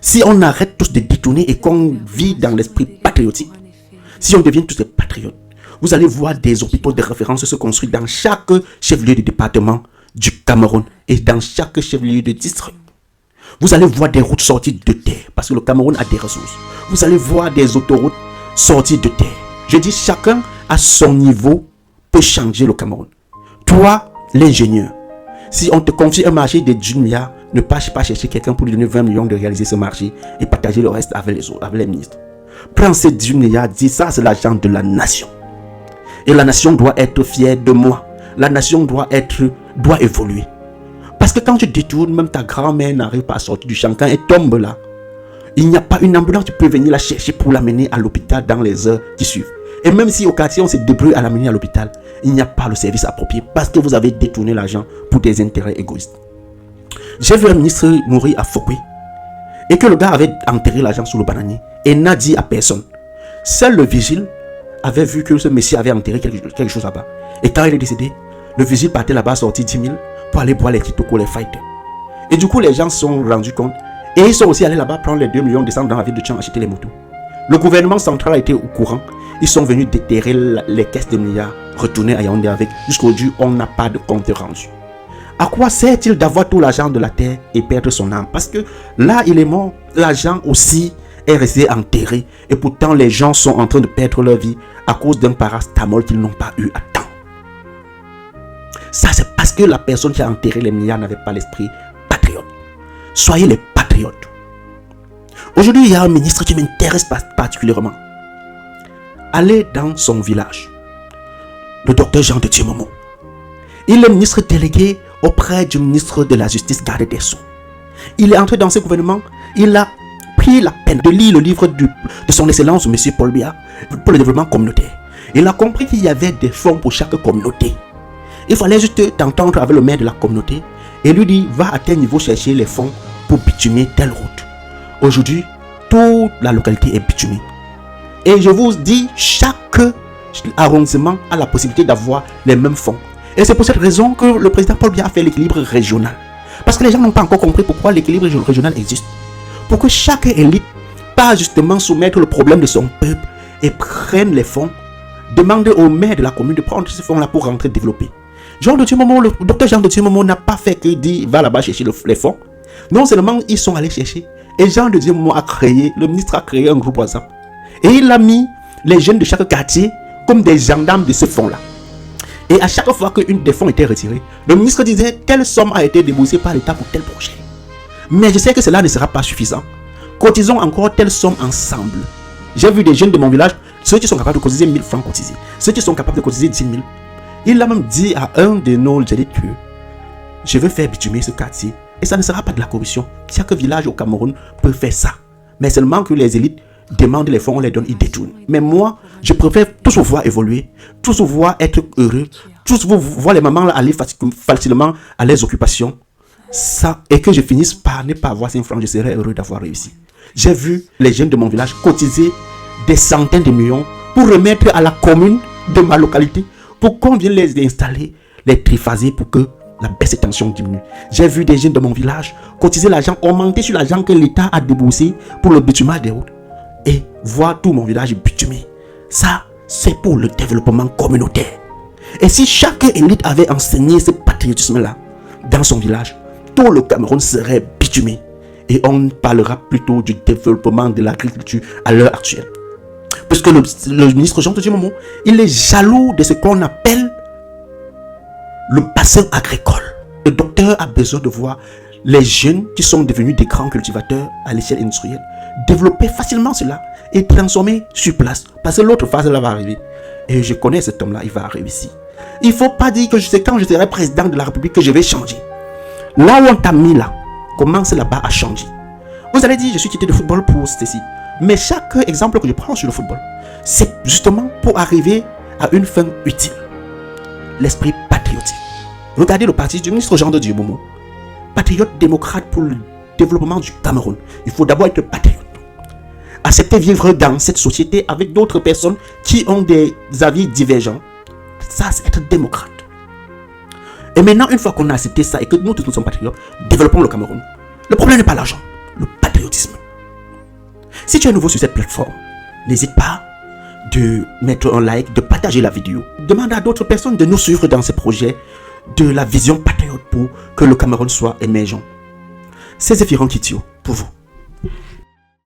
Si on arrête tous de détourner et qu'on vit dans l'esprit patriotique, si on devient tous des patriotes, vous allez voir des hôpitaux de référence se construire dans chaque chef-lieu de département du Cameroun et dans chaque chef-lieu de district. Vous allez voir des routes sorties de terre parce que le Cameroun a des ressources. Vous allez voir des autoroutes sorties de terre. Je dis chacun à son niveau peut changer le Cameroun. Toi, l'ingénieur, si on te confie un marché de 10 milliards, ne pas chercher quelqu'un pour lui donner 20 millions de réaliser ce marché et partager le reste avec les autres, avec les ministres. Prends ces 10 milliards, dis ça, c'est l'argent de la nation. Et la nation doit être fière de moi. La nation doit évoluer. Parce que quand tu détournes, même ta grand-mère n'arrive pas à sortir du champ. Quand elle tombe là, il n'y a pas une ambulance, tu peux venir la chercher pour l'amener à l'hôpital dans les heures qui suivent. Et même si au quartier on se débrouille à l'amener à l'hôpital, il n'y a pas le service approprié parce que vous avez détourné l'argent pour des intérêts égoïstes. J'ai vu un ministre mourir à Fokwe et que le gars avait enterré l'argent sous le bananier et n'a dit à personne. Seul le vigile avait vu que ce monsieur avait enterré quelque chose là-bas. Et quand il est décédé, le vigile partait là-bas, sorti 10 000 pour aller boire les kitoko, les fights. Et du coup, les gens se sont rendus compte. Et ils sont aussi allés là-bas prendre les 2 millions, descendre dans la ville de Tchang, acheter les motos. Le gouvernement central a été au courant. Ils sont venus déterrer les caisses de milliards, retourner à Yaoundé avec. Jusqu'aujourd'hui, on n'a pas de compte rendu. À quoi sert-il d'avoir tout l'argent de la terre et perdre son âme? Parce que là, il est mort. L'argent aussi est resté enterré. Et pourtant, les gens sont en train de perdre leur vie à cause d'un parastamol qu'ils n'ont pas eu à temps. Ça, c'est parce que la personne qui a enterré les milliards n'avait pas l'esprit patriote. Soyez les patriotes. Aujourd'hui, il y a un ministre qui m'intéresse particulièrement. Allez dans son village. Le docteur Jean de Timomo. Il est ministre délégué auprès du ministre de la Justice, garde des Sceaux. Il est entré dans ce gouvernement. Il a pris la peine de lire le livre de son excellence, M. Paul Biya, pour le développement communautaire. Il a compris qu'il y avait des fonds pour chaque communauté. Il fallait juste t'entendre avec le maire de la communauté et lui dire, va à tel niveau chercher les fonds pour bitumer telle route. Aujourd'hui, toute la localité est bitumée. Et je vous dis, chaque arrondissement a la possibilité d'avoir les mêmes fonds. Et c'est pour cette raison que le président Paul Biya a fait l'équilibre régional. Parce que les gens n'ont pas encore compris pourquoi l'équilibre régional existe. Pour que chaque élite, pas justement soumettre le problème de son peuple et prenne les fonds, demande au maire de la commune de prendre ces fonds-là pour rentrer développer. Le docteur Jean de Timomo n'a pas fait que dire va là-bas chercher les fonds. Non seulement ils sont allés chercher, et Jean de Timomo le ministre a créé un groupe WhatsApp. Et il a mis les jeunes de chaque quartier comme des gendarmes de ce fonds-là. Et à chaque fois qu'une des fonds était retirée, le ministre disait telle somme a été déboursée par l'État pour tel projet. Mais je sais que cela ne sera pas suffisant. Cotisons encore telle somme ensemble. J'ai vu des jeunes de mon village, ceux qui sont capables de cotiser 1000 francs cotisés, ceux qui sont capables de cotiser 10 000. Il a même dit à un de nos élites que je veux faire bitumer ce quartier et ça ne sera pas de la corruption. Chaque village au Cameroun peut faire ça. Mais seulement que les élites demandent les fonds, on les donne, ils détournent. Mais moi, je préfère tous vous voir évoluer, tous vous voir être heureux, tous vous voir les mamans aller facilement à leurs occupations. Ça, et que je finisse par ne pas avoir 5 francs, je serais heureux d'avoir réussi. J'ai vu les jeunes de mon village cotiser des centaines de millions pour remettre à la commune de ma localité pour qu'on vienne les installer, les triphaser pour que la baisse de tension diminue. J'ai vu des jeunes de mon village cotiser l'argent, augmenter sur l'argent que l'État a déboursé pour le bitumage des routes et voir tout mon village bitumé. Ça, c'est pour le développement communautaire. Et si chaque élite avait enseigné ce patriotisme-là dans son village, tout le Cameroun serait bitumé. Et on parlera plutôt du développement de l'agriculture à l'heure actuelle. Puisque le ministre Jean de Timomo, il est jaloux de ce qu'on appelle le bassin agricole. Le docteur a besoin de voir les jeunes qui sont devenus des grands cultivateurs à l'échelle industrielle développer facilement cela et transformer sur place. Parce que l'autre phase là va arriver. Et je connais cet homme-là, il va réussir. Il ne faut pas dire que c'est quand je serai président de la République que je vais changer. Là où on t'a mis là, commence là-bas à changer. Vous allez dire, je suis quitté de football pour ceci. Mais chaque exemple que je prends sur le football, c'est justement pour arriver à une fin utile. L'esprit patriotique. Regardez le parti du ministre Jean de Timomo. Patriote démocrate pour le développement du Cameroun. Il faut d'abord être patriote. Accepter vivre dans cette société avec d'autres personnes qui ont des avis divergents. Ça, c'est être démocrate. Et maintenant, une fois qu'on a accepté ça et que nous tous nous sommes patriotes, développons le Cameroun. Le problème n'est pas l'argent, le patriotisme. Si tu es nouveau sur cette plateforme, n'hésite pas de mettre un like, de partager la vidéo. Demande à d'autres personnes de nous suivre dans ces projets de la vision patriote pour que le Cameroun soit émergent. C'est Zéphirin Kitio pour vous.